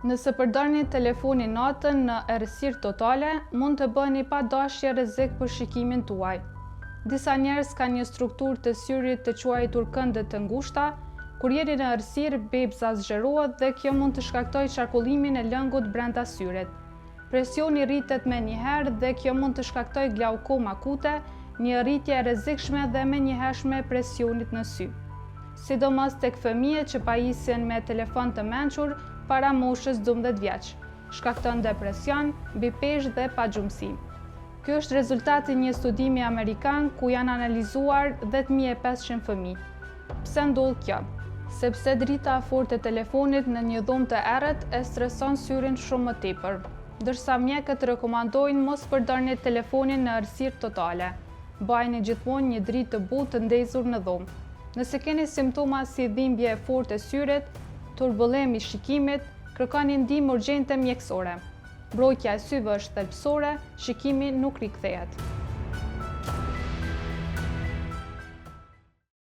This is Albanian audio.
Nëse përdorni telefonin natën në errësirë totale, mund të bëni pa dashje rrezik për shikimin tuaj. Disa njerëz kanë një strukturë të syrit të quajtur këndë të ngushta. Kur jeni në errësirë, bepza zgjerohet dhe kjo mund të shkaktojë qarkullimin e lëngut brenda syrit. Presioni rritet menjëherë dhe kjo mund të shkaktojë glaukom akute, një rritje e rrezikshme dhe menjëhershme e presionit në sy. Sidomos tek fëmijët që pajisen me telefon të mençur para moshës 12 vjeç, shkakton depresion, bipezhë dhe pagjumësi. Ky është rezultati një studimi amerikan ku janë analizuar 10.500 fëmijë. Pse ndodh kjo? Sepse drita e fortë e telefonit në një dhomë të errët e streson syrin shumë më tepër, ndërsa mjekët rekomandojnë mos përdorni telefonin në errësirë totale. Mbajini gjithmonë një dritë të butë të ndezur në dhomë. Nëse keni simptoma si dhimbje e fortë e syrit, turbullim i shikimit, kërkoni ndihmë urgjente mjekësore. Mbrojtja e syve është thelbësore, shikimi nuk rikthehet.